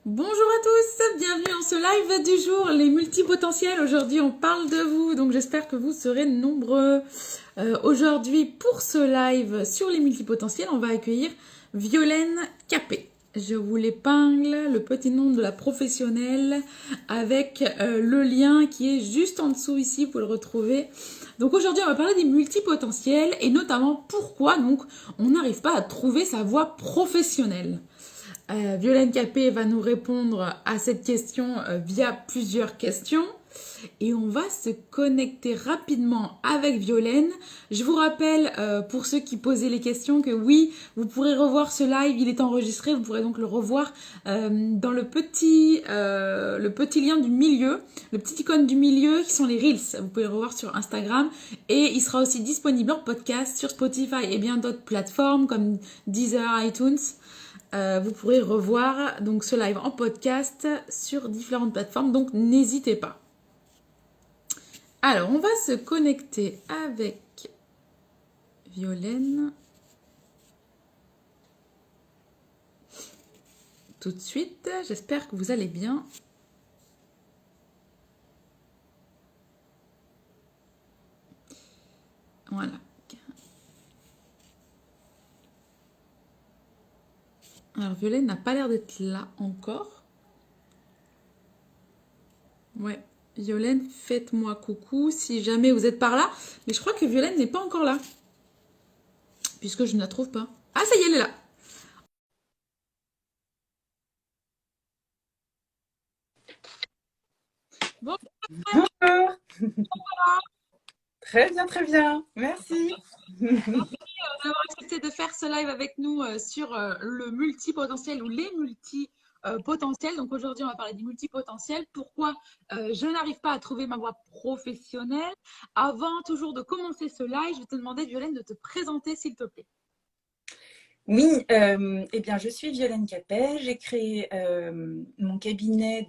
Bonjour à tous, bienvenue en ce live du jour, les multipotentiels. Aujourd'hui, on parle de vous, donc j'espère que vous serez nombreux. Aujourd'hui, pour ce live sur les multipotentiels, on va accueillir Violaine Capet. Je vous l'épingle, le petit nom de la professionnelle, avec le lien qui est juste en dessous ici, vous pouvez le retrouver. Donc aujourd'hui, on va parler des multipotentiels et notamment pourquoi donc on n'arrive pas à trouver sa voie professionnelle. Violaine Capet va nous répondre à cette question via plusieurs questions et on va se connecter rapidement avec Violaine. Je vous rappelle, pour ceux qui posaient les questions, que oui, vous pourrez revoir ce live, il est enregistré, vous pourrez donc le revoir dans le petit lien du milieu, le petit icône du milieu qui sont les Reels. Vous pouvez le revoir sur Instagram et il sera aussi disponible en podcast sur Spotify et bien d'autres plateformes comme Deezer, iTunes. Vous pourrez revoir donc ce live en podcast sur différentes plateformes, donc n'hésitez pas. Alors, on va se connecter avec Violaine tout de suite. J'espère que vous allez bien. Voilà. Alors, Violaine n'a pas l'air d'être là encore. Ouais. Violaine, faites-moi coucou si jamais vous êtes par là. Mais je crois que Violaine n'est pas encore là. Puisque je ne la trouve pas. Ah, ça y est, elle est là. Bon, Bonjour. Très bien. Merci. d'avoir accepté de faire ce live avec nous sur le multipotentiel ou les multipotentiels. Donc aujourd'hui, on va parler des multipotentiels. Pourquoi je n'arrive pas à trouver ma voie professionnelle. Avant toujours de commencer ce live, je vais te demander, Violaine, de te présenter, s'il te plaît. Oui, eh bien, je suis Violaine Capet. J'ai créé mon cabinet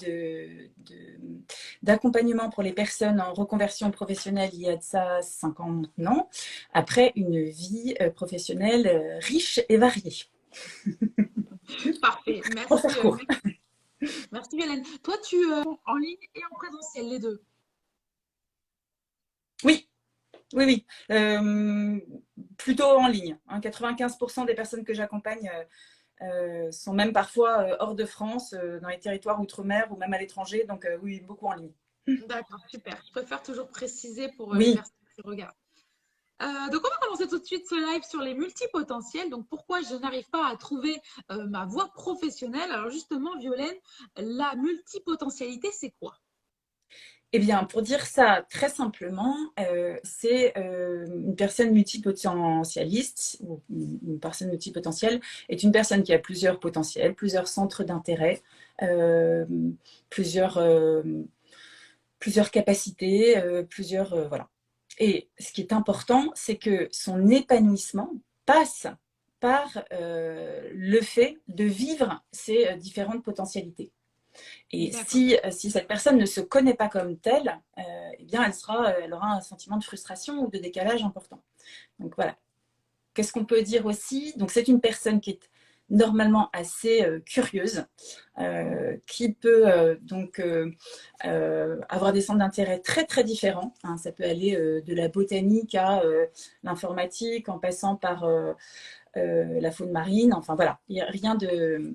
d'accompagnement pour les personnes en reconversion professionnelle il y a de ça 5 ans maintenant, après une vie professionnelle riche et variée. Parfait. Pour faire court. Merci Violaine. Toi, tu es en ligne et en présentiel, les deux. Oui, oui. Plutôt en ligne. 95% des personnes que j'accompagne sont même parfois hors de France, dans les territoires outre-mer ou même à l'étranger. Donc oui, beaucoup en ligne. D'accord, super. Je préfère toujours préciser pour les Oui, personnes qui regardent. Donc on va commencer tout de suite ce live sur les multipotentiels. Donc pourquoi je n'arrive pas à trouver ma voie professionnelle. Alors justement, Violaine, la multipotentialité, c'est quoi? eh bien, pour dire ça très simplement, c'est une personne multipotentialiste ou une personne multipotentielle est une personne qui a plusieurs potentiels, plusieurs centres d'intérêt, euh, plusieurs, euh, plusieurs capacités, voilà. Et ce qui est important, c'est que son épanouissement passe par le fait de vivre ces différentes potentialités. Et D'accord. si cette personne ne se connaît pas comme telle, eh bien, elle aura un sentiment de frustration ou de décalage important. Donc voilà. Qu'est-ce qu'on peut dire aussi? Donc c'est une personne qui est normalement assez curieuse, qui peut avoir des centres d'intérêt très différents. Hein. Ça peut aller de la botanique à l'informatique, en passant par la faune marine. Enfin voilà, il n'y a rien de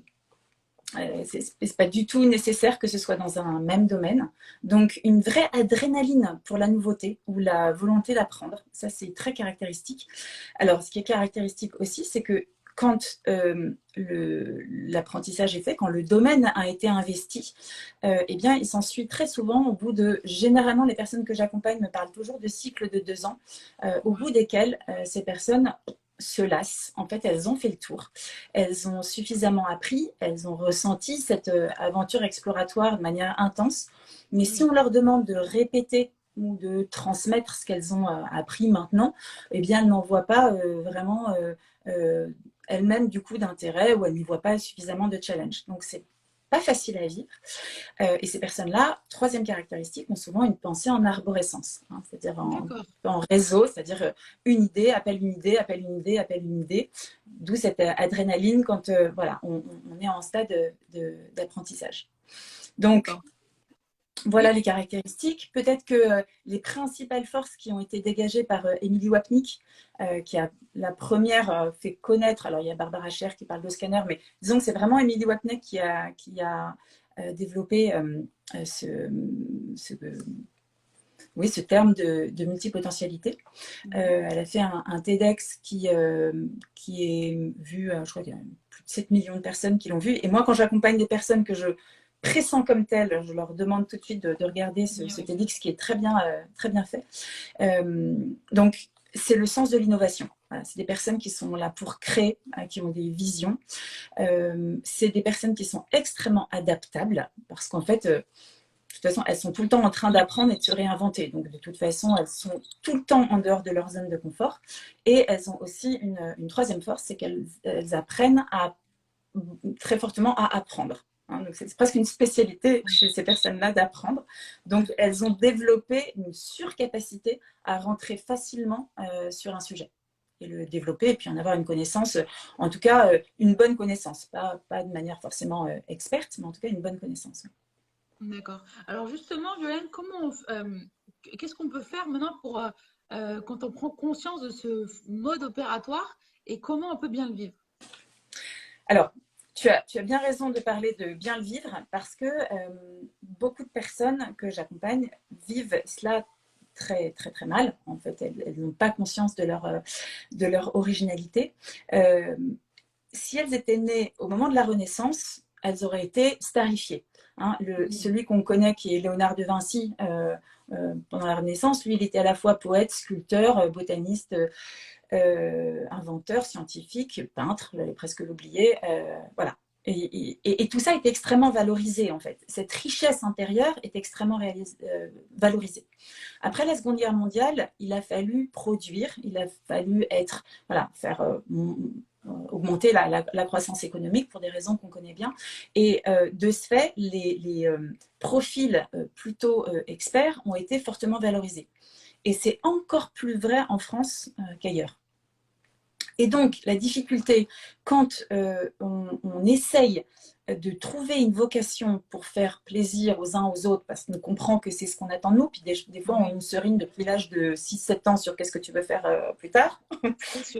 c'est pas du tout nécessaire que ce soit dans un même domaine. Donc, une vraie adrénaline pour la nouveauté ou la volonté d'apprendre, ça c'est très caractéristique. Alors, ce qui est caractéristique aussi, c'est que quand l'apprentissage est fait, quand le domaine a été investi, eh bien, il s'ensuit très souvent au bout de, généralement, les personnes que j'accompagne me parlent toujours de cycles de 2 ans, au bout desquels ces personnes se lassent. En fait, elles ont fait le tour. Elles ont suffisamment appris, elles ont ressenti cette aventure exploratoire de manière intense. Mais si Oui. on leur demande de répéter ou de transmettre ce qu'elles ont appris maintenant, eh bien, elles n'en voient pas vraiment elles-mêmes du coup d'intérêt ou elles n'y voient pas suffisamment de challenge. Donc, c'est pas faciles à vivre. Et ces personnes-là, troisième caractéristique, ont souvent une pensée en arborescence, hein, c'est-à-dire en réseau, c'est-à-dire une idée, appelle une idée, appelle une idée, appelle une idée, d'où cette adrénaline quand voilà, on est en stade d'apprentissage. Donc, voilà les caractéristiques. Peut-être que les principales forces qui ont été dégagées par Émilie Wapnick, qui a la première fait connaître, alors il y a Barbara Scher qui parle de scanner, mais disons que c'est vraiment Émilie Wapnick qui a développé ce terme de multipotentialité. Elle a fait un TEDx qui est vu, je crois qu'il y a plus de 7 millions de personnes qui l'ont vu. Et moi, quand j'accompagne des personnes que je pressens comme telles, je leur demande tout de suite de regarder ce TEDx qui est très bien fait. Donc, c'est le sens de l'innovation. Voilà, c'est des personnes qui sont là pour créer, qui ont des visions. C'est des personnes qui sont extrêmement adaptables parce qu'en fait, de toute façon, elles sont tout le temps en train d'apprendre et de se réinventer. Donc, de toute façon, elles sont tout le temps en dehors de leur zone de confort. Et elles ont aussi une troisième force, c'est qu'elles apprennent très fortement à apprendre. Donc, c'est presque une spécialité chez ces personnes-là d'apprendre. Donc, elles ont développé une surcapacité à rentrer facilement sur un sujet et le développer et puis en avoir une connaissance, en tout cas une bonne connaissance, pas de manière forcément experte, mais en tout cas une bonne connaissance. D'accord. Alors justement, Violaine, qu'est-ce qu'on peut faire maintenant pour quand on prend conscience de ce mode opératoire et comment on peut bien le vivre? Alors, tu as bien raison de parler de bien le vivre parce que beaucoup de personnes que j'accompagne vivent cela très, très, très mal. En fait, elles n'ont pas conscience de leur originalité. Si elles étaient nées au moment de la Renaissance, elles auraient été starifiées. Hein, celui qu'on connaît qui est Léonard de Vinci pendant la Renaissance, lui, il était à la fois poète, sculpteur, botaniste, inventeur, scientifique, peintre, j'allais presque l'oublier, voilà. Et tout ça est extrêmement valorisé en fait. Cette richesse intérieure est extrêmement valorisée. Après la Seconde Guerre mondiale, il a fallu produire, il a fallu faire augmenter la croissance économique pour des raisons qu'on connaît bien. Et de ce fait, les profils plutôt experts ont été fortement valorisés. Et c'est encore plus vrai en France qu'ailleurs. Et donc, la difficulté, quand on essaye de trouver une vocation pour faire plaisir aux uns aux autres, parce qu'on comprend que c'est ce qu'on attend de nous, puis des fois, on se serine depuis l'âge de 6-7 ans sur qu'est-ce que tu veux faire plus tard,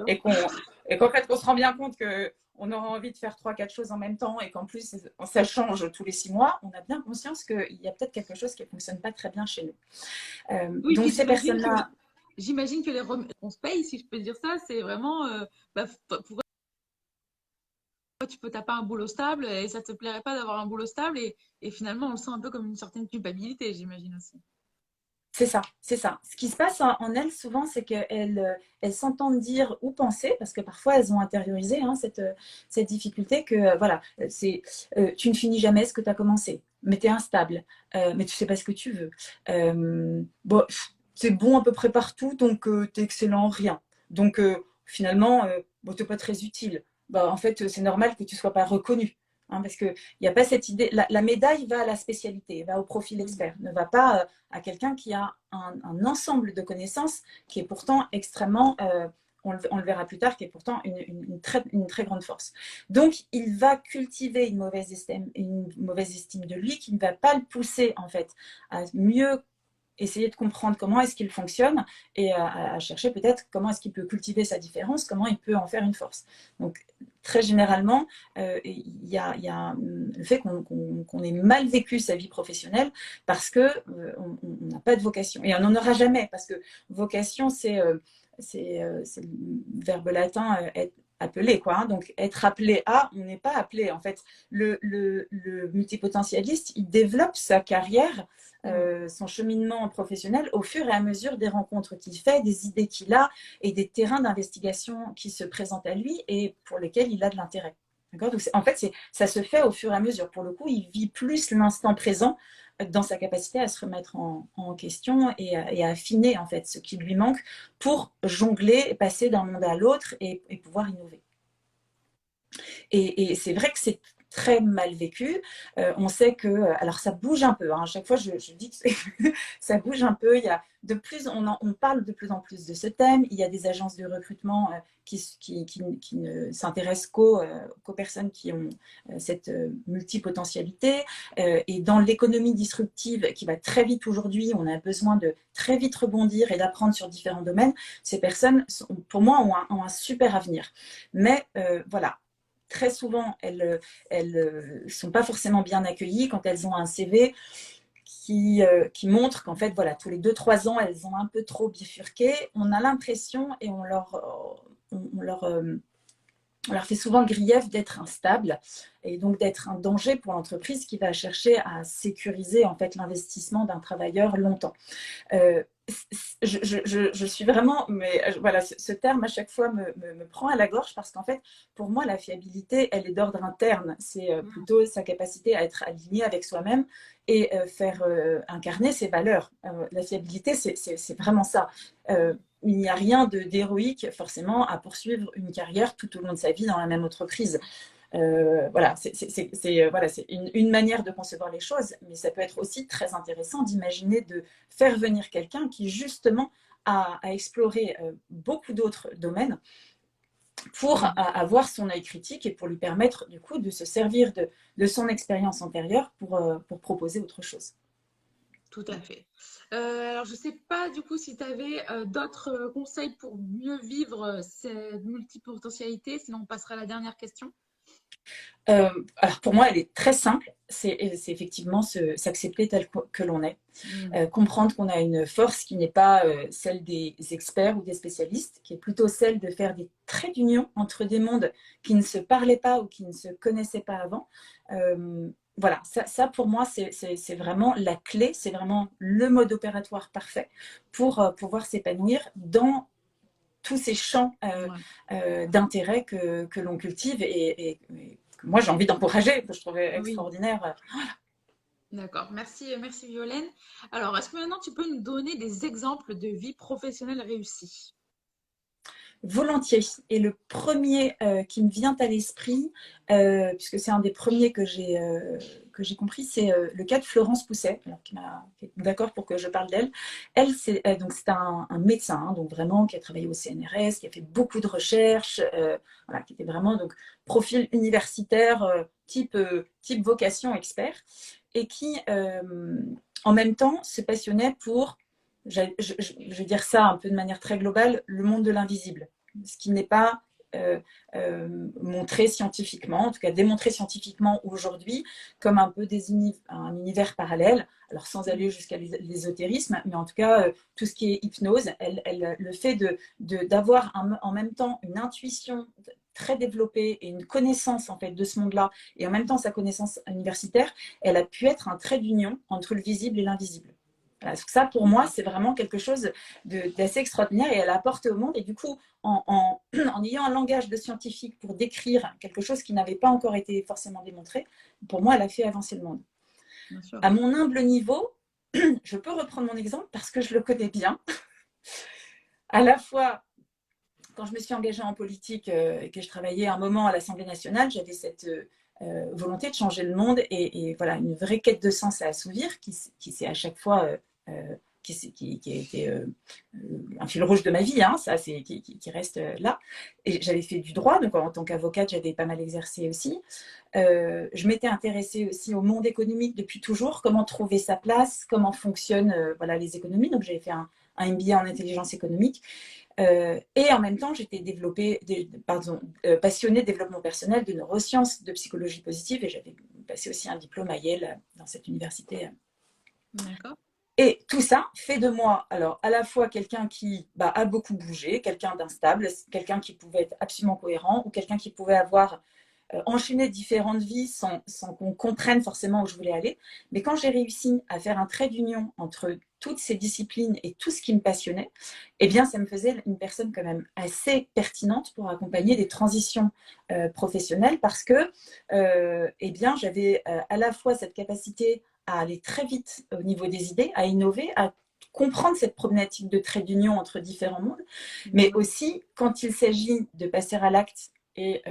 et qu'en fait, on se rend bien compte qu'on aura envie de faire 3-4 choses en même temps, et qu'en plus, ça change tous les 6 mois, on a bien conscience qu'il y a peut-être quelque chose qui ne fonctionne pas très bien chez nous. Oui, donc, ces personnes-là... J'imagine que les remèdes qu'on se paye, si je peux dire ça, c'est vraiment pour tu peux taper un boulot stable et ça te plairait pas d'avoir un boulot stable et finalement on le sent un peu comme une certaine culpabilité, j'imagine aussi. C'est ça, c'est ça. Ce qui se passe en elles souvent, c'est qu'elles s'entendent dire ou penser, parce que parfois elles ont intériorisé cette difficulté que voilà, tu ne finis jamais ce que tu as commencé, mais tu es instable, mais tu sais pas ce que tu veux. Bon, c'est bon à peu près partout, donc tu es excellent en rien. Donc finalement, bon, tu n'es pas très utile. Bah, en fait, c'est normal que tu ne sois pas reconnu. Hein, parce qu'il n'y a pas cette idée. La médaille va à la spécialité, va au profil expert, ne va pas à quelqu'un qui a un ensemble de connaissances qui est pourtant extrêmement, on le verra plus tard, qui est pourtant une très grande force. Donc, il va cultiver une mauvaise estime de lui qui ne va pas le pousser en fait à mieux essayer de comprendre comment est-ce qu'il fonctionne et à chercher peut-être comment est-ce qu'il peut cultiver sa différence, comment il peut en faire une force. Donc, très généralement, il y a le fait qu'on ait mal vécu sa vie professionnelle parce qu'on n'a pas de vocation. Et on n'en aura jamais parce que vocation, c'est le verbe latin être appelé, quoi. Hein. Donc, être appelé à, on n'est pas appelé. En fait, le multipotentialiste, il développe sa carrière, son cheminement professionnel au fur et à mesure des rencontres qu'il fait, des idées qu'il a et des terrains d'investigation qui se présentent à lui et pour lesquels il a de l'intérêt. Donc, en fait, ça se fait au fur et à mesure. Pour le coup, il vit plus l'instant présent dans sa capacité à se remettre en question et à affiner en fait ce qui lui manque pour jongler, passer d'un monde à l'autre et pouvoir innover. Et c'est vrai que très mal vécu. On sait que, alors ça bouge un peu, hein, à chaque fois je dis que ça bouge un peu, il y a on parle de plus en plus de ce thème, il y a des agences de recrutement qui ne s'intéressent qu'aux personnes qui ont cette multipotentialité. Et dans l'économie disruptive qui va très vite aujourd'hui, on a besoin de très vite rebondir et d'apprendre sur différents domaines. Ces personnes, pour moi, ont un super avenir. Mais voilà, très souvent, elles ne sont pas forcément bien accueillies quand elles ont un CV qui montre qu'en fait, voilà, tous les 2-3 ans, elles ont un peu trop bifurqué. On a l'impression et on leur fait souvent le grief d'être instable et donc d'être un danger pour l'entreprise qui va chercher à sécuriser en fait l'investissement d'un travailleur longtemps. Euh, je suis vraiment, mais voilà, ce terme à chaque fois me prend à la gorge parce qu'en fait, pour moi, la fiabilité, elle est d'ordre interne. C'est plutôt sa capacité à être aligné avec soi-même et faire incarner ses valeurs. La fiabilité, c'est vraiment ça. Il n'y a rien d'héroïque forcément à poursuivre une carrière tout au long de sa vie dans la même entreprise. Voilà, c'est une manière de concevoir les choses, mais ça peut être aussi très intéressant d'imaginer de faire venir quelqu'un qui justement a exploré beaucoup d'autres domaines pour avoir son œil critique et pour lui permettre du coup de se servir de son expérience antérieure pour proposer autre chose. Tout à fait. Alors, je ne sais pas du coup si tu avais d'autres conseils pour mieux vivre cette multipotentialité, sinon on passera à la dernière question. Alors pour moi, elle est très simple. C'est effectivement s'accepter tel que l'on est. Comprendre qu'on a une force qui n'est pas celle des experts ou des spécialistes, qui est plutôt celle de faire des traits d'union entre des mondes qui ne se parlaient pas ou qui ne se connaissaient pas avant. Voilà, ça pour moi, c'est vraiment la clé, c'est vraiment le mode opératoire parfait pour pouvoir s'épanouir dans tous ces champs d'intérêt que l'on cultive et que moi j'ai envie d'encourager, que je trouvais extraordinaire. D'accord, merci Violaine. Alors, est-ce que maintenant tu peux nous donner des exemples de vie professionnelle réussie? Volontiers. Et le premier qui me vient à l'esprit, puisque c'est un des premiers que j'ai compris, c'est le cas de Florence Pousset, alors, qui m'a fait d'accord pour que je parle d'elle. Elle, c'est un médecin, hein, donc vraiment qui a travaillé au CNRS, qui a fait beaucoup de recherches, voilà, qui était vraiment donc profil universitaire type vocation expert, et qui en même temps se passionnait pour, je vais dire ça un peu de manière très globale, le monde de l'invisible, ce qui n'est pas montré scientifiquement, en tout cas démontré scientifiquement aujourd'hui, comme un peu un univers parallèle, alors sans aller jusqu'à l'ésotérisme, mais en tout cas tout ce qui est hypnose, le fait d'avoir en même temps une intuition très développée et une connaissance en fait de ce monde-là, et en même temps sa connaissance universitaire, elle a pu être un trait d'union entre le visible et l'invisible. Voilà, ça, pour moi, c'est vraiment quelque chose d'assez extraordinaire et elle a apporté au monde. Et du coup, en ayant un langage de scientifique pour décrire quelque chose qui n'avait pas encore été forcément démontré, pour moi, elle a fait avancer le monde. À mon humble niveau, je peux reprendre mon exemple parce que je le connais bien. À la fois, quand je me suis engagée en politique et que je travaillais un moment à l'Assemblée nationale, j'avais cette volonté de changer le monde et voilà, une vraie quête de sens à assouvir qui s'est à chaque fois qui a été un fil rouge de ma vie, hein, ça, qui reste là. Et j'avais fait du droit, donc en tant qu'avocate, j'avais pas mal exercé aussi. Je m'étais intéressée aussi au monde économique depuis toujours, comment trouver sa place, comment fonctionnent voilà, les économies. Donc j'avais fait un MBA en intelligence économique. Et en même temps, j'étais passionnée de développement personnel, de neurosciences, de psychologie positive, et j'avais passé aussi un diplôme à Yale dans cette université. D'accord. Et tout ça fait de moi, alors, à la fois quelqu'un qui a beaucoup bougé, quelqu'un d'instable, quelqu'un qui pouvait être absolument cohérent, ou quelqu'un qui pouvait avoir enchaîné différentes vies sans qu'on comprenne forcément où je voulais aller. Mais quand j'ai réussi à faire un trait d'union entre toutes ces disciplines et tout ce qui me passionnait, eh bien, ça me faisait une personne quand même assez pertinente pour accompagner des transitions professionnelles parce que eh bien, j'avais à la fois cette capacité à aller très vite au niveau des idées, à innover, à comprendre cette problématique de trait d'union entre différents mondes, mais aussi quand il s'agit de passer à l'acte et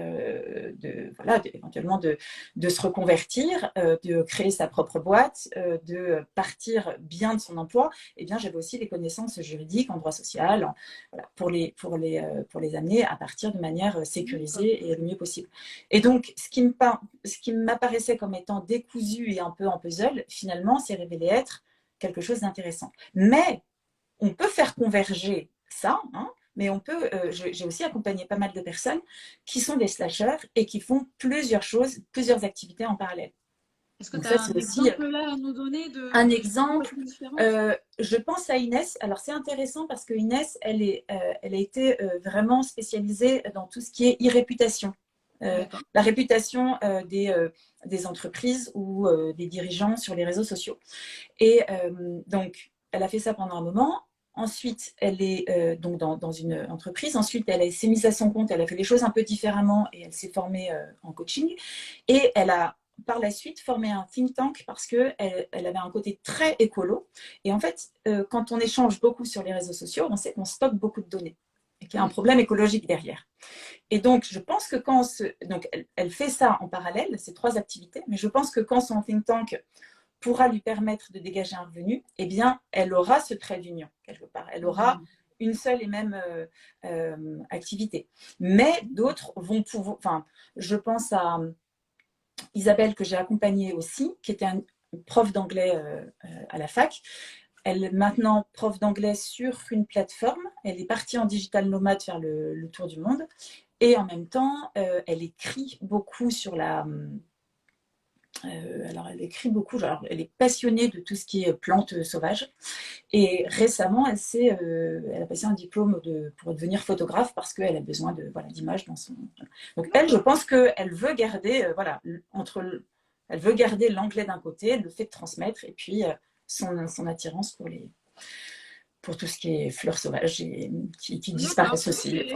éventuellement de se reconvertir, de créer sa propre boîte, de partir bien de son emploi, eh bien, j'avais aussi des connaissances juridiques en droit social, voilà, pour les amener à partir de manière sécurisée et le mieux possible. Et donc, ce qui m'apparaissait comme étant décousu et un peu en puzzle, finalement, s'est révélé être quelque chose d'intéressant. Mais on peut faire converger ça, hein, mais on peut. J'ai aussi accompagné pas mal de personnes qui sont des slasheurs et qui font plusieurs choses, plusieurs activités en parallèle. Est-ce que Donc tu ça, as un c'est aussi exemple là à nous donner un de justement exemple. cette différence? Je pense à Inès. Alors c'est intéressant parce que Inès, elle a été vraiment spécialisée dans tout ce qui est e-réputation. La réputation des entreprises ou des dirigeants sur les réseaux sociaux. Et donc, elle a fait ça pendant un moment. Ensuite, elle est donc dans une entreprise. Ensuite, elle s'est mise à son compte. Elle a fait les choses un peu différemment et elle s'est formée en coaching. Et elle a par la suite formé un think tank parce qu'elle avait un côté très écolo. Et en fait, quand on échange beaucoup sur les réseaux sociaux, on sait qu'on stocke beaucoup de données et qu'il y a un problème écologique derrière. Et donc, je pense que donc, elle fait ça en parallèle, ces 3 activités, mais je pense que quand son think tank pourra lui permettre de dégager un revenu, eh bien, elle aura ce trait d'union, quelque part. Elle aura une seule et même activité. Mais d'autres vont pouvoir... Enfin, je pense à Isabelle, que j'ai accompagnée aussi, qui était un prof d'anglais à la fac. Elle est maintenant prof d'anglais sur une plateforme. Elle est partie en digital nomade faire le tour du monde. Et en même temps, elle écrit beaucoup sur la... alors, elle écrit beaucoup, genre, elle est passionnée de tout ce qui est plantes sauvages. Et récemment, elle a passé un diplôme pour devenir photographe parce qu'elle a besoin d'images dans son. Donc, elle, je pense qu'elle veut garder, elle veut garder l'anglais d'un côté, le fait de transmettre, et puis son attirance pour tout ce qui est fleurs sauvages et qui disparaissent aussi. Je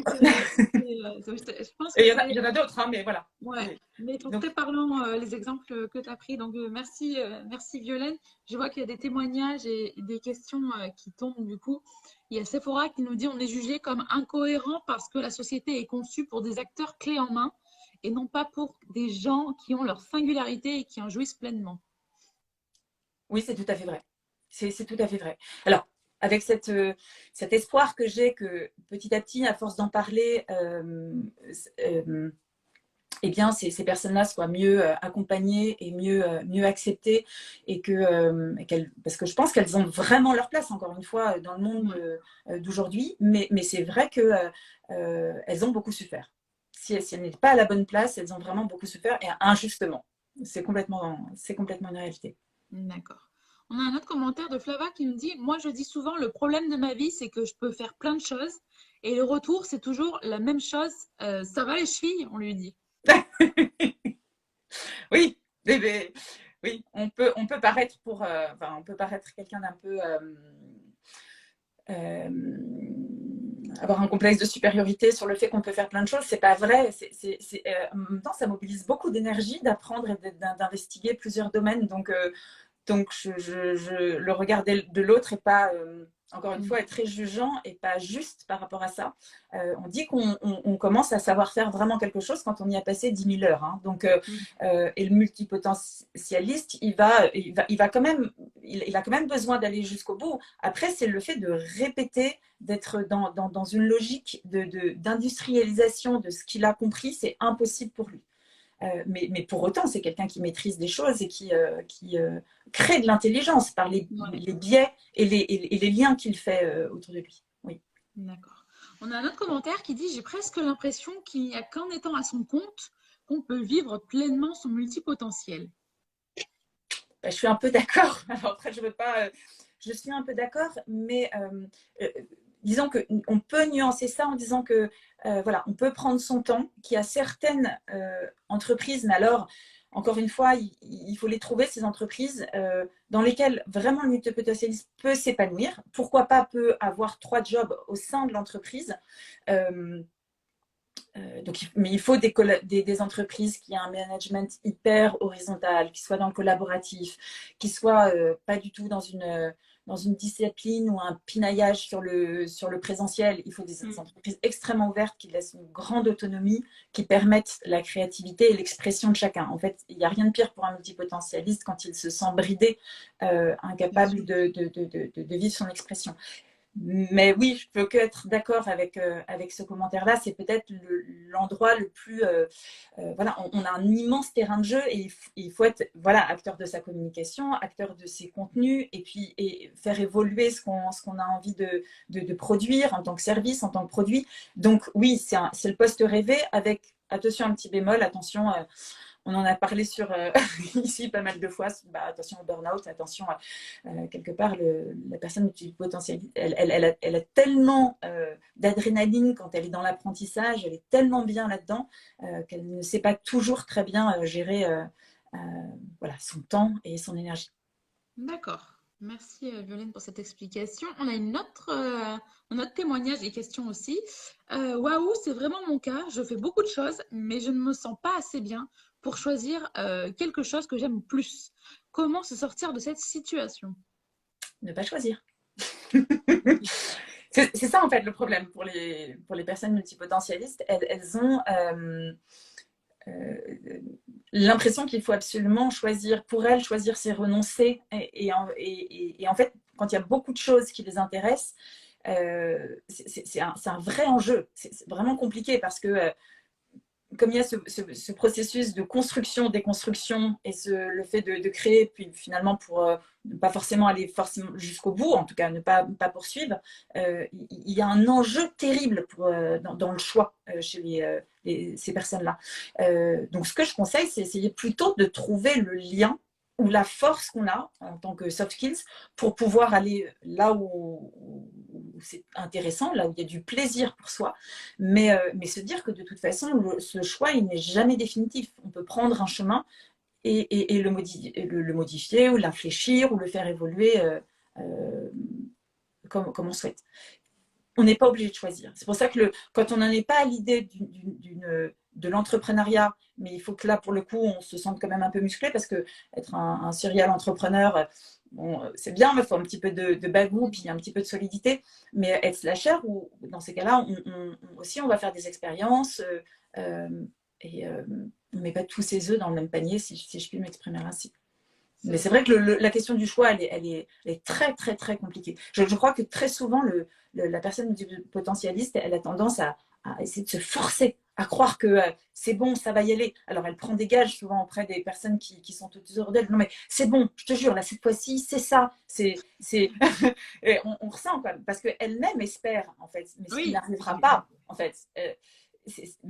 pense que Et il y en a d'autres, hein, mais voilà. ouais, mais ils sont Donc, très parlants les exemples que tu as pris. Donc merci, merci Violaine. Je vois qu'il y a des témoignages et des questions qui tombent du coup. Il y a Sephora qui nous dit on est jugé comme incohérent parce que la société est conçue pour des acteurs clés en main et non pas pour des gens qui ont leur singularité et qui en jouissent pleinement. oui, c'est tout à fait vrai. C'est tout à fait vrai. Alors, avec cet espoir que j'ai que petit à petit, à force d'en parler, eh bien, ces personnes-là soient mieux accompagnées et mieux acceptées et parce que je pense qu'elles ont vraiment leur place, encore une fois, dans le monde d'aujourd'hui. Mais c'est vrai qu'elles ont beaucoup souffert. Si elles n'étaient pas à la bonne place, elles ont vraiment beaucoup souffert et injustement. C'est complètement une réalité. D'accord. On a un autre commentaire de Flava qui nous dit moi, je dis souvent, le problème de ma vie, c'est que je peux faire plein de choses et le retour, c'est toujours la même chose. Ça va les chevilles, on lui dit. Oui, oui, on peut paraître on peut paraître quelqu'un d'un peu avoir un complexe de supériorité sur le fait qu'on peut faire plein de choses. C'est pas vrai. En même temps, ça mobilise beaucoup d'énergie d'apprendre et d'investiguer plusieurs domaines. Donc le regard de l'autre est pas, encore une fois, est très jugeant et pas juste par rapport à ça. On dit qu'on commence à savoir faire vraiment quelque chose quand on y a passé 10 000 heures. Hein. Donc, et le multipotentialiste, il a quand même besoin d'aller jusqu'au bout. Après, c'est le fait de répéter, d'être dans une logique d'industrialisation de ce qu'il a compris, c'est impossible pour lui. Mais pour autant, c'est quelqu'un qui maîtrise des choses et qui crée de l'intelligence par les biais et les liens qu'il fait autour de lui. Oui. D'accord. On a un autre commentaire qui dit j'ai presque l'impression qu'il n'y a qu'en étant à son compte qu'on peut vivre pleinement son multipotentiel. Je suis un peu d'accord. Alors après, je suis un peu d'accord, mais disons qu'on peut nuancer ça en disant que voilà, on peut prendre son temps, qu'il y a certaines entreprises, mais alors, encore une fois, il faut les trouver, ces entreprises, dans lesquelles vraiment le multipotentialiste peut s'épanouir. Pourquoi pas peut avoir 3 jobs au sein de l'entreprise. Mais il faut des entreprises qui aient un management hyper horizontal, qui soient dans le collaboratif, qui soient pas du tout dans une discipline ou un pinaillage sur le présentiel. Il faut des entreprises extrêmement ouvertes qui laissent une grande autonomie, qui permettent la créativité et l'expression de chacun. En fait, il n'y a rien de pire pour un multipotentialiste quand il se sent bridé, incapable de vivre son expression. Mais oui, je peux que être d'accord avec ce commentaire-là. C'est peut-être l'endroit le plus... voilà, on a un immense terrain de jeu et il faut être acteur de sa communication, acteur de ses contenus et faire évoluer ce qu'on a envie de produire en tant que service, en tant que produit. Donc oui, c'est le poste rêvé avec, attention, un petit bémol, attention... on en a parlé ici pas mal de fois. Attention au burn-out, attention, quelque part, la personne multipotentielle, elle a tellement d'adrénaline quand elle est dans l'apprentissage, elle est tellement bien là-dedans qu'elle ne sait pas toujours très bien gérer son temps et son énergie. D'accord. Merci Violaine pour cette explication. On a un autre témoignage et question aussi. Waouh, c'est vraiment mon cas. Je fais beaucoup de choses, mais je ne me sens pas assez bien pour choisir quelque chose que j'aime plus. Comment se sortir de cette situation? Ne pas choisir. C'est ça en fait le problème pour les personnes multipotentialistes. Elles ont l'impression qu'il faut absolument choisir. Pour elles, choisir, c'est renoncer. Et en fait, quand il y a beaucoup de choses qui les intéressent, c'est un vrai enjeu. C'est vraiment compliqué parce que comme il y a ce processus de construction, déconstruction et le fait de créer, puis finalement pour ne pas forcément aller jusqu'au bout, en tout cas ne pas poursuivre, il y a un enjeu terrible dans le choix chez ces personnes-là. Donc ce que je conseille, c'est essayer plutôt de trouver le lien ou la force qu'on a en tant que soft skills pour pouvoir aller là où c'est intéressant, là où il y a du plaisir pour soi, mais se dire que de toute façon, ce choix, il n'est jamais définitif. On peut prendre un chemin et le modifier ou l'infléchir ou le faire évoluer comme on souhaite. On n'est pas obligé de choisir. C'est pour ça que quand on n'en est pas à l'idée de l'entrepreneuriat, mais il faut que là, pour le coup, on se sente quand même un peu musclé parce que être un serial entrepreneur, bon, c'est bien, mais il faut un petit peu de bagou, puis un petit peu de solidité. Mais être slasher, ou dans ces cas-là, on va faire des expériences et on ne met pas tous ses œufs dans le même panier, si je puis m'exprimer ainsi. Mais c'est vrai que la question du choix, elle est très, très, très compliquée. Je crois que très souvent, la personne potentialiste, elle a tendance à essayer de se forcer, à croire que c'est bon, ça va y aller. Alors, elle prend des gages souvent auprès des personnes qui sont autour d'elle. Non, mais c'est bon, je te jure, là, cette fois-ci, c'est ça. Et on ressent, quoi, parce qu'elle-même espère, en fait, mais ce qui n'arrivera pas, en fait.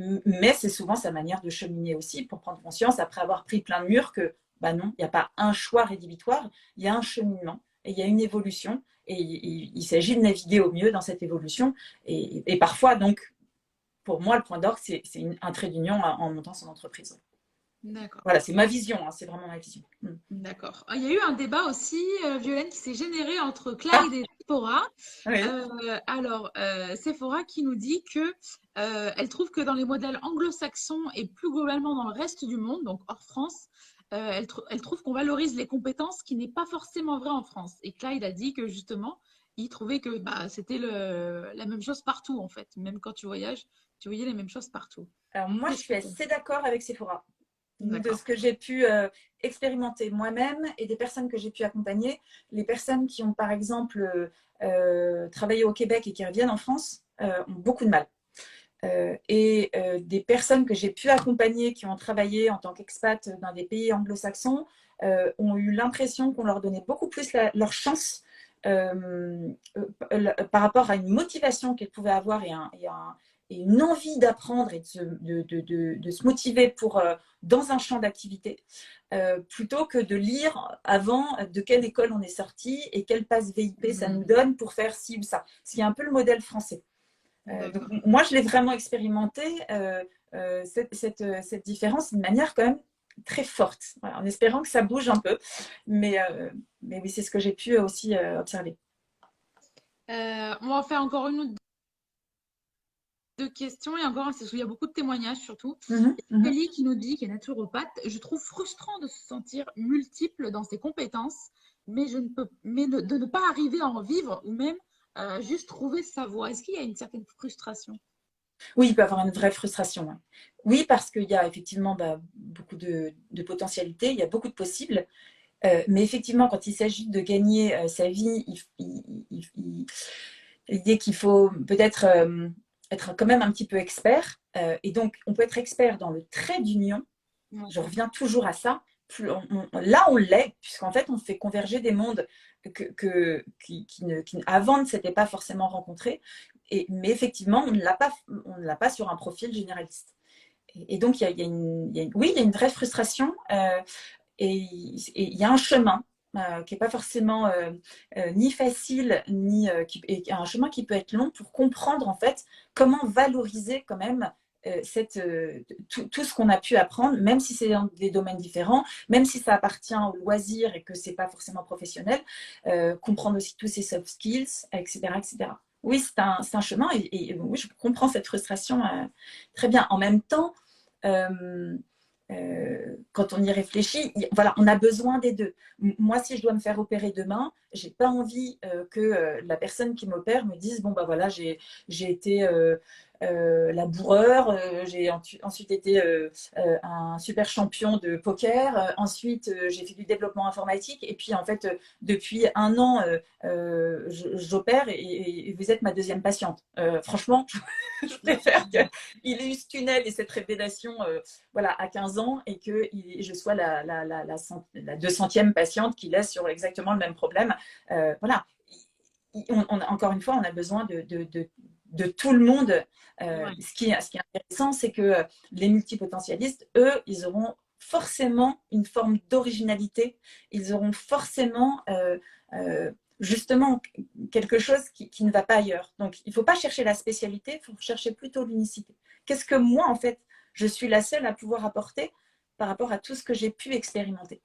Mais c'est souvent sa manière de cheminer aussi pour prendre conscience, après avoir pris plein de murs, que non, il n'y a pas un choix rédhibitoire, il y a un cheminement et il y a une évolution et il s'agit de naviguer au mieux dans cette évolution et parfois, donc, pour moi, le point d'orgue, c'est un trait d'union en montant son entreprise. D'accord. Voilà, c'est ma vision, c'est vraiment ma vision. D'accord. Il y a eu un débat aussi, Violaine, qui s'est généré entre Clyde et Sephora. Oui. Sephora qui nous dit que elle trouve que dans les modèles anglo-saxons et plus globalement dans le reste du monde, donc hors France, elle trouve qu'on valorise les compétences, ce qui n'est pas forcément vrai en France. Et Clyde a dit que justement, il trouvait que c'était la même chose partout en fait. Même quand tu voyages, tu voyais les mêmes choses partout. Alors moi, je suis assez d'accord avec Sephora. De ce que j'ai pu expérimenter moi-même et des personnes que j'ai pu accompagner. Les personnes qui ont, par exemple, travaillé au Québec et qui reviennent en France ont beaucoup de mal. Et des personnes que j'ai pu accompagner qui ont travaillé en tant qu'expat dans des pays anglo-saxons ont eu l'impression qu'on leur donnait beaucoup plus leur chance par rapport à une motivation qu'elles pouvaient avoir et une envie d'apprendre et de se motiver dans un champ d'activité, plutôt que de lire avant de quelle école on est sorti et quel passe VIP ça nous donne pour faire ci ou ça. Ce qui est un peu le modèle français. Donc, moi, je l'ai vraiment expérimenté, cette différence d'une manière quand même très forte, voilà, en espérant que ça bouge un peu. Mais oui, c'est ce que j'ai pu aussi observer. On va en faire encore une ou deux questions et encore, il y a beaucoup de témoignages surtout. Kelly qui nous dit, qui est naturopathe, je trouve frustrant de se sentir multiple dans ses compétences. mais je ne peux, mais de ne pas arriver à en vivre ou même juste trouver sa voie. Est-ce qu'il y a une certaine frustration? Oui, il peut y avoir une vraie frustration. Ouais. Oui, parce qu'il y a effectivement beaucoup de potentialités, il y a beaucoup de possibles. Mais effectivement, quand il s'agit de gagner sa vie, l'idée qu'il faut peut-être être quand même un petit peu expert. Et donc, on peut être expert dans le trait d'union. Je D'accord. reviens toujours à ça. Là, on l'est, puisqu'en fait, on fait converger des mondes qui avant ne s'étaient pas forcément rencontrés. Mais effectivement, on ne l'a pas sur un profil généraliste. Et donc, oui, il y a une vraie frustration. Et il y a un chemin qui n'est pas forcément ni facile, et un chemin qui peut être long pour comprendre en fait comment valoriser quand même tout ce qu'on a pu apprendre, même si c'est dans des domaines différents, même si ça appartient au loisir et que c'est pas forcément professionnel, comprendre aussi tous ces soft skills, etc., etc. Oui, c'est un chemin et oui, je comprends cette frustration très bien. En même temps, quand on y réfléchit, voilà, on a besoin des deux. Moi, si je dois me faire opérer demain, j'ai pas envie que la personne qui m'opère me dise bon bah voilà, j'ai été laboureur, j'ai ensuite été un super champion de poker, ensuite j'ai fait du développement informatique et puis en fait depuis un an j'opère et vous êtes ma deuxième patiente. Franchement, je préfère qu'il ait eu ce tunnel et cette révélation voilà, à 15 ans et que je sois la 200e patiente qui laisse sur exactement le même problème. Voilà. Encore une fois, on a besoin de tout le monde. Ouais. Ce qui est intéressant, c'est que les multipotentialistes, eux, ils auront forcément une forme d'originalité. Ils auront forcément justement quelque chose qui ne va pas ailleurs. Donc, il ne faut pas chercher la spécialité, il faut chercher plutôt l'unicité. Qu'est-ce que moi, en fait, je suis la seule à pouvoir apporter par rapport à tout ce que j'ai pu expérimenter?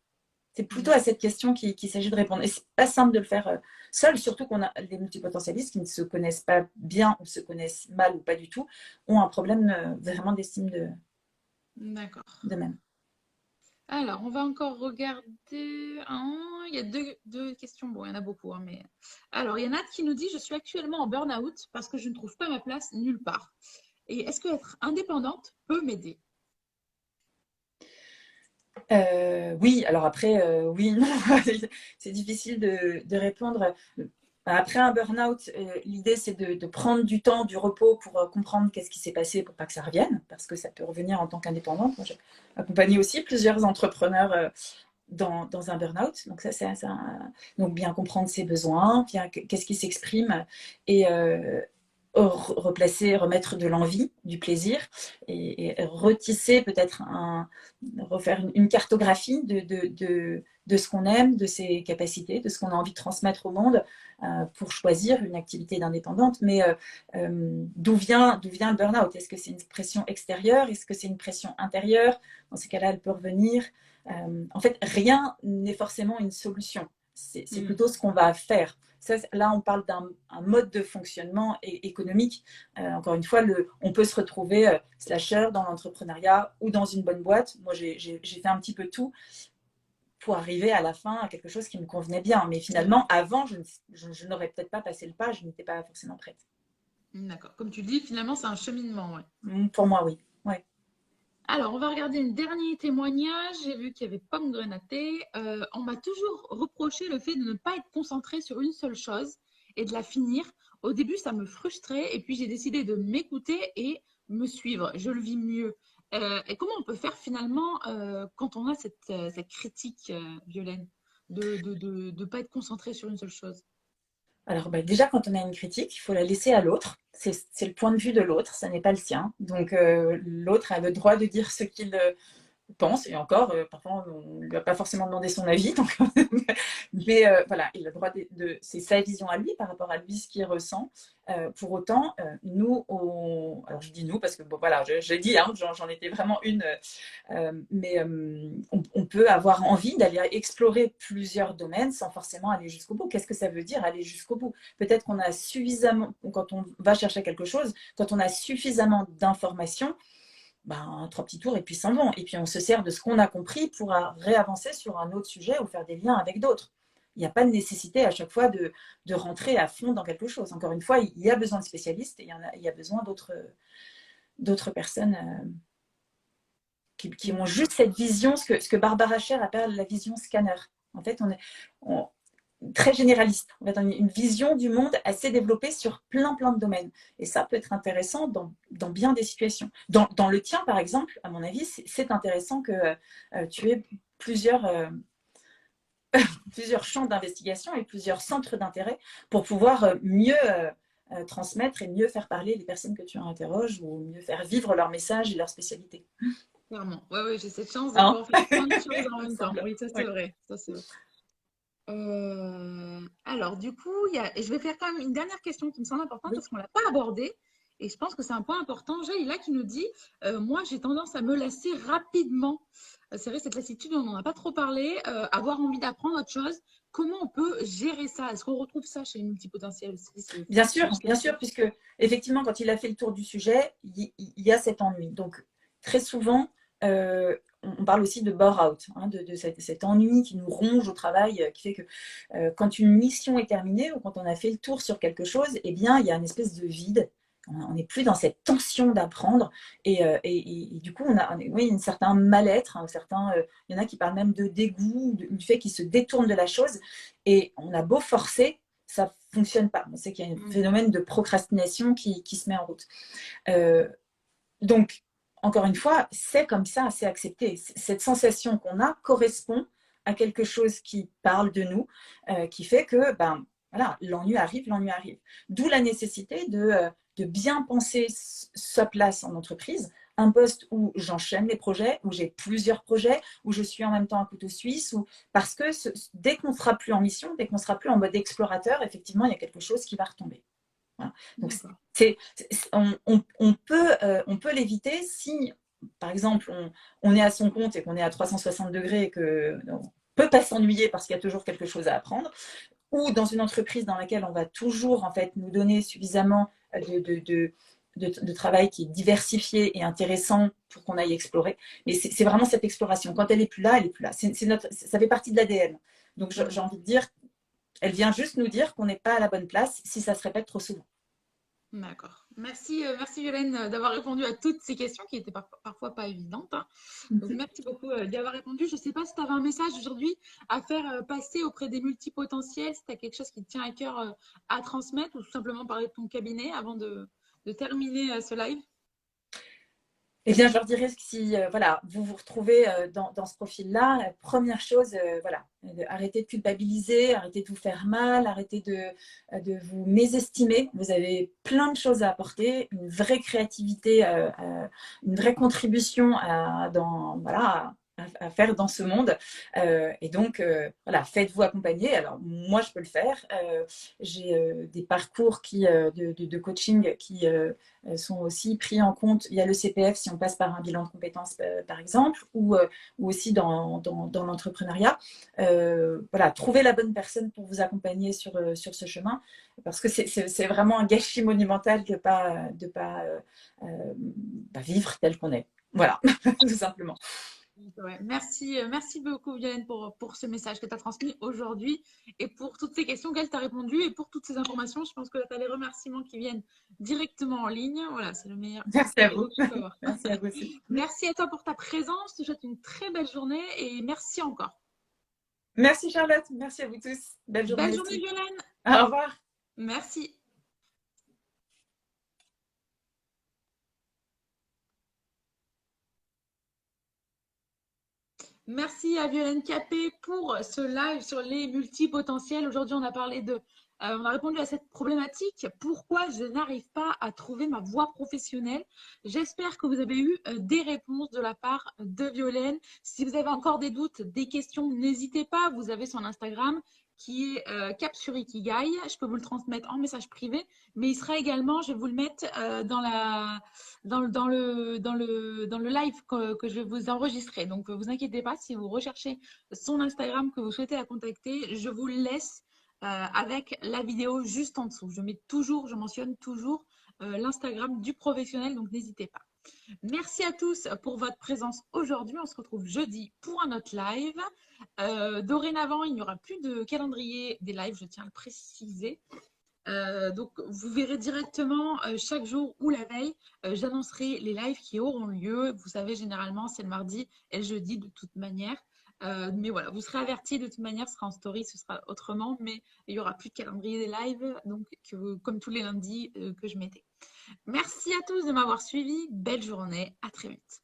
C'est plutôt à cette question qu'il s'agit de répondre. Et c'est pas simple de le faire seul, surtout qu'on a des multipotentialistes qui ne se connaissent pas bien ou se connaissent mal ou pas du tout, ont un problème vraiment d'estime D'accord. d'eux-mêmes. Alors, on va encore regarder. Il y a deux questions. Bon, il y en a beaucoup, hein, mais. Alors, il y en a qui nous dit, je suis actuellement en burn-out parce que je ne trouve pas ma place nulle part. Et est-ce que être indépendante peut m'aider? Oui, alors après, oui, non, c'est difficile de répondre. Après un burn-out, l'idée c'est de prendre du temps, du repos pour comprendre qu'est-ce qui s'est passé pour pas que ça revienne, parce que ça peut revenir en tant qu'indépendante. Moi, j'ai accompagné aussi plusieurs entrepreneurs dans un burn-out. Donc donc bien comprendre ses besoins, bien qu'est-ce qui s'exprime et replacer, remettre de l'envie, du plaisir et retisser peut-être refaire une cartographie de ce qu'on aime, de ses capacités, de ce qu'on a envie de transmettre au monde pour choisir une activité d'indépendante. Mais d'où vient le burn-out? Est-ce que c'est une pression extérieure? Est-ce que c'est une pression intérieure? Dans ces cas-là, elle peut revenir. En fait, rien n'est forcément une solution. C'est Hmm. plutôt ce qu'on va faire. Ça, là, on parle d'un mode de fonctionnement économique. Encore une fois, on peut se retrouver slasher dans l'entrepreneuriat ou dans une bonne boîte. Moi, j'ai fait un petit peu tout pour arriver à la fin à quelque chose qui me convenait bien. Mais finalement, avant, je n'aurais peut-être pas passé le pas, je n'étais pas forcément prête. D'accord. Comme tu le dis, finalement, c'est un cheminement, ouais. Pour moi, oui. Ouais. Alors, on va regarder un dernier témoignage. J'ai vu qu'il y avait Pomme Grenaté. On m'a toujours reproché le fait de ne pas être concentré sur une seule chose et de la finir. Au début, ça me frustrait et puis j'ai décidé de m'écouter et me suivre. Je le vis mieux. Et comment on peut faire finalement quand on a cette critique, Violaine, de pas être concentré sur une seule chose? Alors déjà, quand on a une critique, il faut la laisser à l'autre. C'est le point de vue de l'autre, ça n'est pas le sien. Donc l'autre a le droit de dire ce qu'il pense, et encore, parfois on ne lui a pas forcément demandé son avis, donc, mais voilà, il a le droit c'est sa vision à lui par rapport à lui, ce qu'il ressent. Pour autant, nous, alors je dis nous parce que bon, voilà, je dis, hein, j'en étais vraiment une, mais on peut avoir envie d'aller explorer plusieurs domaines sans forcément aller jusqu'au bout. Qu'est-ce que ça veut dire aller jusqu'au bout? Peut-être qu'on a suffisamment, quand on va chercher quelque chose, quand on a suffisamment d'informations, ben, trois petits tours et puis s'en vont. Et puis on se sert de ce qu'on a compris pour réavancer sur un autre sujet ou faire des liens avec d'autres. n'y a pas de nécessité à chaque fois de rentrer à fond dans quelque chose. Encore une fois, il y a besoin de spécialistes et il y a besoin d'autres personnes qui ont juste cette vision, ce que Barbara Sher appelle la vision scanner. En fait, on très généraliste. En fait, une vision du monde assez développée sur plein de domaines. Et ça peut être intéressant dans bien des situations. Dans le tien, par exemple, à mon avis, c'est intéressant que tu aies plusieurs champs d'investigation et plusieurs centres d'intérêt pour pouvoir mieux transmettre et mieux faire parler les personnes que tu interroges ou mieux faire vivre leur message et leur spécialité. Clairement. Ouais, ouais, j'ai cette chance de Hein. pouvoir faire plein de choses en même temps. Semble. Oui, ça c'est Oui. vrai. Ça, c'est vrai. Alors, du coup, et je vais faire quand même une dernière question qui me semble importante Oui. parce qu'on ne l'a pas abordée. Et je pense que c'est un point important. Jaïla qui nous dit moi, j'ai tendance à me lasser rapidement. C'est vrai, cette lassitude, on n'en a pas trop parlé. Avoir envie d'apprendre autre chose. Comment on peut gérer ça? Est-ce qu'on retrouve ça chez les multipotentiels aussi? Bien sûr, puisque effectivement, quand il a fait le tour du sujet, il y a cet ennui. Donc, très souvent, on parle aussi de bore-out, hein, de cet ennui qui nous ronge au travail, qui fait que quand une mission est terminée ou quand on a fait le tour sur quelque chose, eh bien, il y a une espèce de vide. On n'est plus dans cette tension d'apprendre et du coup, on a oui, un certain mal-être, il y en a qui parlent même de dégoût, du fait qu'ils se détournent de la chose et on a beau forcer, ça fonctionne pas. On sait qu'il y a un phénomène de procrastination qui se met en route. Donc, encore une fois, c'est comme ça, c'est accepté. Cette sensation qu'on a correspond à quelque chose qui parle de nous, qui fait que, ben, voilà, l'ennui arrive. D'où la nécessité de bien penser sa place en entreprise, un poste où j'enchaîne les projets, où j'ai plusieurs projets, où je suis en même temps un couteau suisse, parce que dès qu'on ne sera plus en mission, dès qu'on ne sera plus en mode explorateur, effectivement, il y a quelque chose qui va retomber. Voilà. Donc, on peut l'éviter si, par exemple, on est à son compte et qu'on est à 360 degrés et qu'on ne peut pas s'ennuyer parce qu'il y a toujours quelque chose à apprendre, ou dans une entreprise dans laquelle on va toujours en fait, nous donner suffisamment de travail qui est diversifié et intéressant pour qu'on aille explorer. Mais c'est vraiment cette exploration. Quand elle n'est plus là, elle n'est plus là. Ça fait partie de l'ADN. Donc j'ai envie de dire, elle vient juste nous dire qu'on n'est pas à la bonne place si ça se répète trop souvent. D'accord. Merci, merci Violaine d'avoir répondu à toutes ces questions qui étaient parfois pas évidentes, hein. Donc, merci beaucoup d'y avoir répondu. Je ne sais pas si tu avais un message aujourd'hui à faire passer auprès des multipotentiels, si tu as quelque chose qui te tient à cœur à transmettre ou tout simplement parler de ton cabinet avant de terminer ce live. Eh bien, je leur dirais que si voilà, vous vous retrouvez dans ce profil-là, première chose, voilà, arrêtez de culpabiliser, arrêtez de vous faire mal, arrêtez de vous mésestimer. Vous avez plein de choses à apporter, une vraie créativité, une vraie contribution voilà, à faire dans ce monde. Et donc, voilà, faites-vous accompagner. Alors, moi, je peux le faire. J'ai des parcours de coaching qui sont aussi pris en compte. Il y a le CPF si on passe par un bilan de compétences, par exemple, ou aussi dans l'entrepreneuriat. Voilà, trouvez la bonne personne pour vous accompagner sur ce chemin, parce que c'est vraiment un gâchis monumental de pas vivre tel qu'on est. Voilà, tout simplement. Ouais, merci, merci beaucoup Violaine pour ce message que tu as transmis aujourd'hui et pour toutes ces questions qu'elle t'a répondu et pour toutes ces informations. Je pense que tu as les remerciements qui viennent directement en ligne. Voilà, c'est le meilleur Merci à cadeau vous. que tu peux avoir. Merci à vous aussi. Merci à toi pour ta présence. Je te souhaite une très belle journée et merci encore. Merci Charlotte, merci à vous tous. Belle Belle journée journée aussi. Violaine. Au revoir. Merci. Merci à Violaine Capé pour ce live sur les multipotentiels. Aujourd'hui, on a répondu à cette problématique. Pourquoi je n'arrive pas à trouver ma voie professionnelle? J'espère que vous avez eu des réponses de la part de Violaine. Si vous avez encore des doutes, des questions, n'hésitez pas. Vous avez son Instagram qui est Cap sur Ikigai. Je peux vous le transmettre en message privé, mais il sera également, je vais vous le mettre dans le live que je vais vous enregistrer. Donc, vous inquiétez pas, si vous recherchez son Instagram que vous souhaitez la contacter, je vous laisse avec la vidéo juste en dessous. Je mentionne toujours l'Instagram du professionnel, donc n'hésitez pas. Merci à tous pour votre présence aujourd'hui. On se retrouve jeudi pour un autre live. Dorénavant, il n'y aura plus de calendrier des lives, je tiens à le préciser. Donc, vous verrez directement chaque jour ou la veille, j'annoncerai les lives qui auront lieu. Vous savez, généralement, c'est le mardi et le jeudi de toute manière. Mais voilà, vous serez avertis de toute manière, ce sera en story, ce sera autrement, mais il n'y aura plus de calendrier des lives, donc comme tous les lundis que je mettais. Merci à tous de m'avoir suivi. Belle journée, à très vite.